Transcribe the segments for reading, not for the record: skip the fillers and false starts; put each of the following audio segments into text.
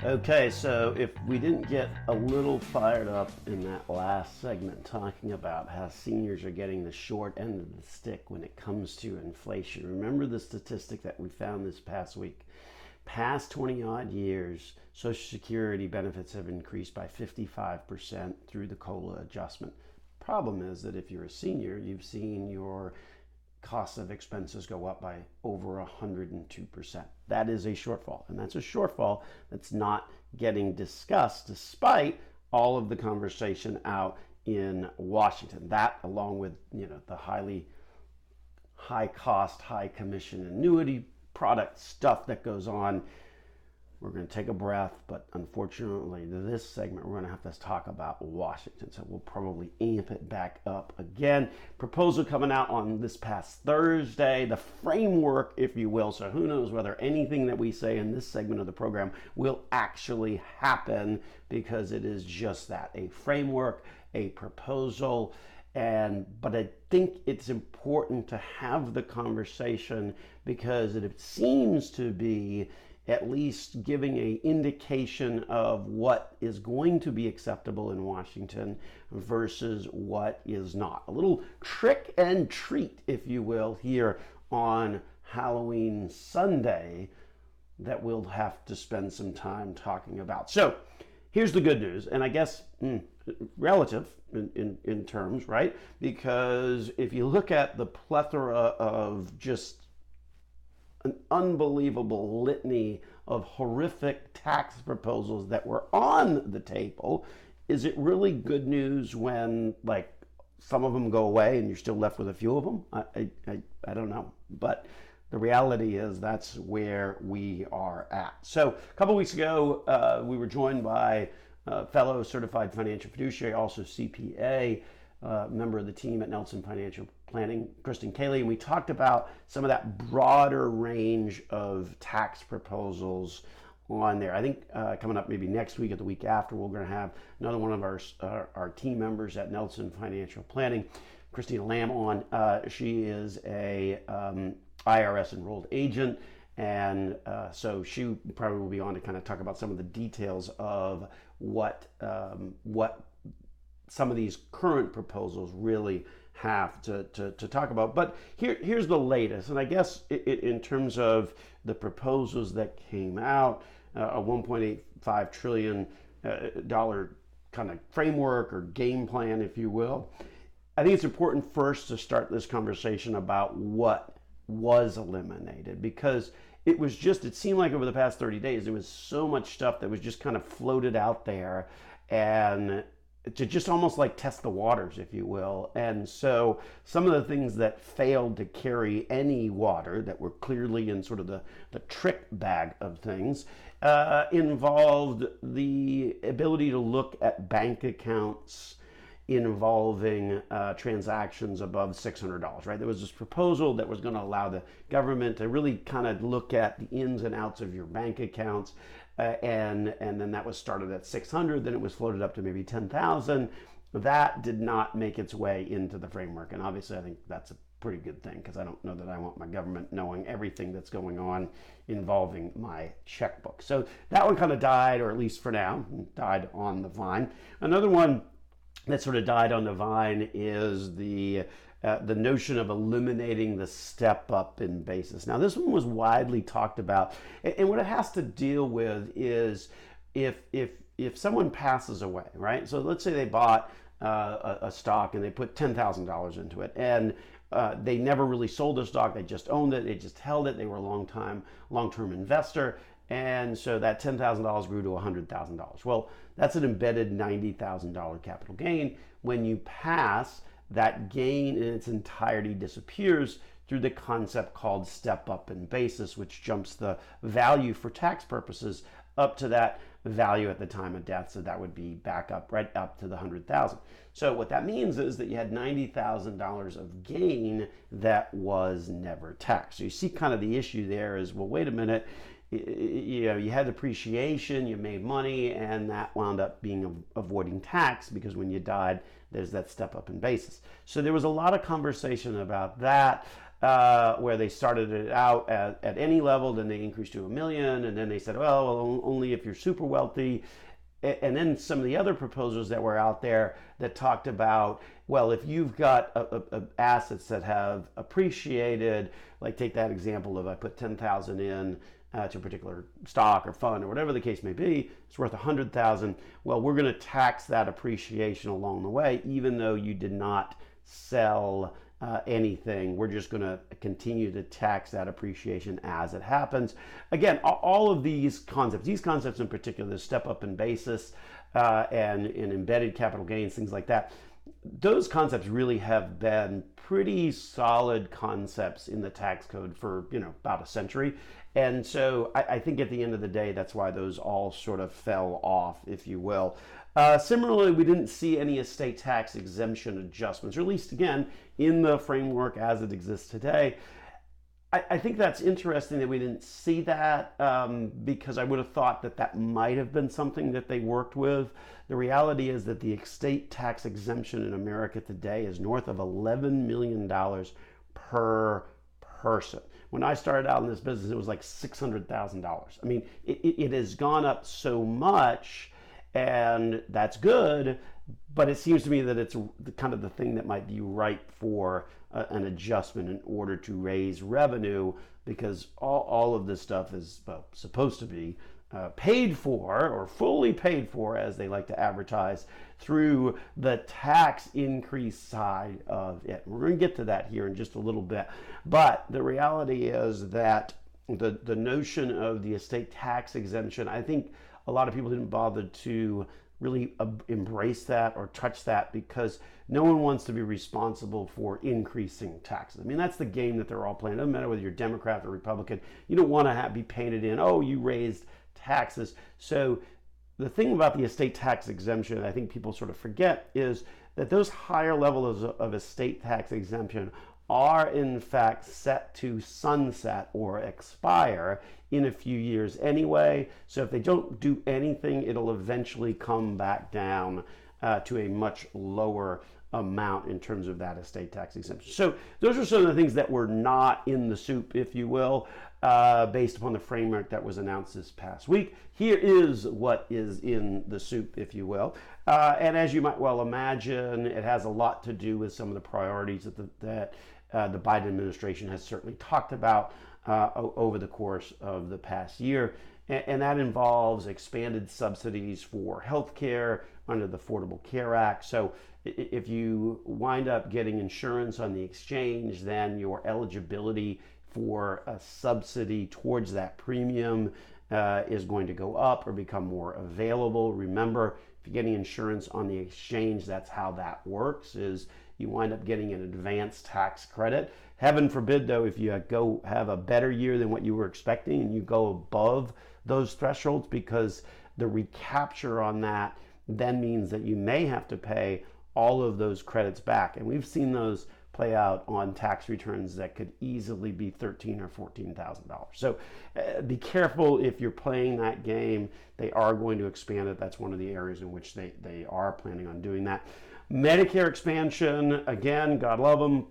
Okay, so if we didn't get a little fired up in that last segment talking about how seniors are getting the short end of the stick when it comes to inflation, remember the statistic that we found this past week. Past 20 odd years, Social Security benefits have increased by 55% through the COLA adjustment. Problem is that if you're a senior, you've seen your cost of expenses go up by over 102%. That is a shortfall, and that's a shortfall that's not getting discussed despite all of the conversation out in Washington. That, along with the high cost, high commission annuity product stuff that goes on. We're going to take a breath, but unfortunately, this segment, we're going to have to talk about Washington. So we'll probably amp it back up again. Proposal coming out on this past Thursday, the framework, if you will. So who knows whether anything that we say in this segment of the program will actually happen, because it is just that, a framework, a proposal. But I think it's important to have the conversation because it seems to be at least giving an indication of what is going to be acceptable in Washington versus what is not. A little trick and treat, if you will, here on Halloween Sunday that we'll have to spend some time talking about. So here's the good news, and I guess relative in terms, right? Because if you look at the plethora of just an unbelievable litany of horrific tax proposals that were on the table, is it really good news when some of them go away and you're still left with a few of them? I don't know, but the reality is that's where we are at. So a couple weeks ago, we were joined by fellow certified financial fiduciary, also CPA, member of the team at Nelson Financial Planning, Kristen Cayley, and we talked about some of that broader range of tax proposals on there. I think coming up maybe next week or the week after, we're going to have another one of our team members at Nelson Financial Planning, Christina Lamb, on. She is a IRS enrolled agent, and so she probably will be on to kind of talk about some of the details of what some of these current proposals really have to talk about. But here's the latest, and I guess in terms of the proposals that came out, a $1.85 trillion kind of framework or game plan, if you will. I think it's important first to start this conversation about what was eliminated, because it seemed like over the past 30 days, there was so much stuff that was just kind of floated out there, and to just almost test the waters, if you will. And so some of the things that failed to carry any water, that were clearly in sort of the trick bag of things, involved the ability to look at bank accounts involving transactions above $600, right? There was this proposal that was going to allow the government to really kind of look at the ins and outs of your bank accounts, and then that was started at 600, then it was floated up to maybe 10,000. That did not make its way into the framework, and obviously I think that's a pretty good thing, because I don't know that I want my government knowing everything that's going on involving my checkbook. So that one kind of died, or at least for now, died on the vine. Another one that sort of died on the vine is the notion of eliminating the step up in basis. Now, this one was widely talked about, and what it has to deal with is if someone passes away, right? So let's say they bought a stock and they put $10,000 into it, and they never really sold the stock. They just owned it. They just held it. They were a long-term investor. And so that $10,000 grew to $100,000. Well, that's an embedded $90,000 capital gain. When you pass, that gain in its entirety disappears through the concept called step up in basis, which jumps the value for tax purposes up to that value at the time of death. So that would be back up, right up to the 100,000. So what that means is that you had $90,000 of gain that was never taxed. So you see kind of the issue there is, well, wait a minute, you had appreciation, you made money, and that wound up being avoiding tax, because when you died, there's that step up in basis. So there was a lot of conversation about that. where they started it out at any level, then they increased to $1 million, and then they said, well, only if you're super wealthy. And then some of the other proposals that were out there that talked about, well, if you've got assets that have appreciated, like take that example of I put 10,000 in to a particular stock or fund or whatever the case may be, it's worth 100,000. Well, we're going to tax that appreciation along the way, even though you did not sell anything. We're just going to continue to tax that appreciation as it happens. Again, all of these concepts in particular, the step up in basis and embedded capital gains, things like that, those concepts really have been pretty solid concepts in the tax code for about a century. And so I think at the end of the day, that's why those all sort of fell off, if you will. Similarly, we didn't see any estate tax exemption adjustments, or at least again in the framework as it exists today. I think that's interesting that we didn't see that because I would have thought that might have been something that they worked with. The reality is that the estate tax exemption in America today is north of $11 million per person. When I started out in this business, it was like $600,000. I mean, it has gone up so much, and that's good, but it seems to me that it's kind of the thing that might be ripe for an adjustment in order to raise revenue, because all of this stuff is supposed to be paid for, or fully paid for, as they like to advertise, through the tax increase side of it. We're going to get to that here in just a little bit. But the reality is that the notion of the estate tax exemption, I think a lot of people didn't bother to really embrace that or touch that because no one wants to be responsible for increasing taxes. I mean, that's the game that they're all playing. It doesn't matter whether you're Democrat or Republican. You don't want to be painted in, oh, you raised taxes. So the thing about the estate tax exemption, I think people sort of forget, is that those higher levels of estate tax exemption are in fact set to sunset or expire in a few years anyway. So if they don't do anything, it'll eventually come back down to a much lower amount in terms of that estate tax exemption. So those are some of the things that were not in the soup, if you will, based upon the framework that was announced this past week. Here is what is in the soup, if you will. And as you might well imagine, it has a lot to do with some of the priorities that the Biden administration has certainly talked about over the course of the past year. And that involves expanded subsidies for healthcare under the Affordable Care Act. So if you wind up getting insurance on the exchange, then your eligibility for a subsidy towards that premium is going to go up or become more available. Remember, if you're getting insurance on the exchange, that's how that works, is you wind up getting an advanced tax credit. Heaven forbid, though, if you go have a better year than what you were expecting and you go above those thresholds, because the recapture on that then means that you may have to pay all of those credits back. And we've seen those play out on tax returns that could easily be $13,000 or $14,000. So be careful if you're playing that game. They are going to expand it. That's one of the areas in which they are planning on doing that. Medicare expansion, again, God love them.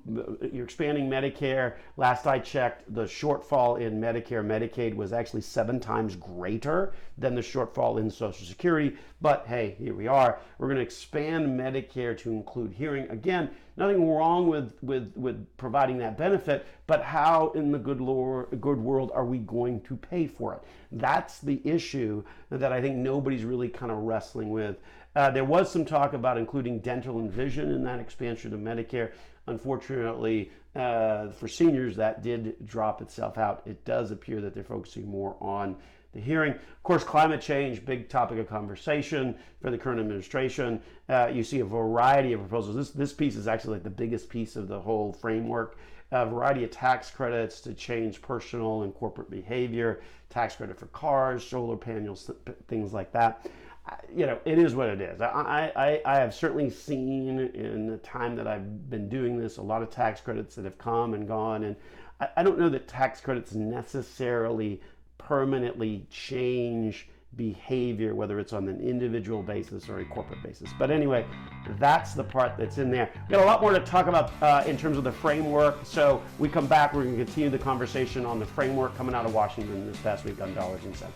You're expanding Medicare. Last I checked, the shortfall in Medicare, Medicaid was actually 7 times greater than the shortfall in Social Security. But hey, here we are. We're going to expand Medicare to include hearing. Again, nothing wrong with providing that benefit, but how in the good world are we going to pay for it? That's the issue that I think nobody's really kind of wrestling with. There was some talk about including dental and vision in that expansion of Medicare. Unfortunately, for seniors, that did drop itself out. It does appear that they're focusing more on the hearing. Of course, climate change, big topic of conversation for the current administration. You see a variety of proposals. This piece is actually like the biggest piece of the whole framework. A variety of tax credits to change personal and corporate behavior, tax credit for cars, solar panels, things like that. It is what it is. I have certainly seen in the time that I've been doing this a lot of tax credits that have come and gone, and I don't know that tax credits necessarily permanently change behavior, whether it's on an individual basis or a corporate basis. But anyway, that's the part that's in there. We've got a lot more to talk about in terms of the framework. So we come back, we're going to continue the conversation on the framework coming out of Washington this past week on dollars and cents.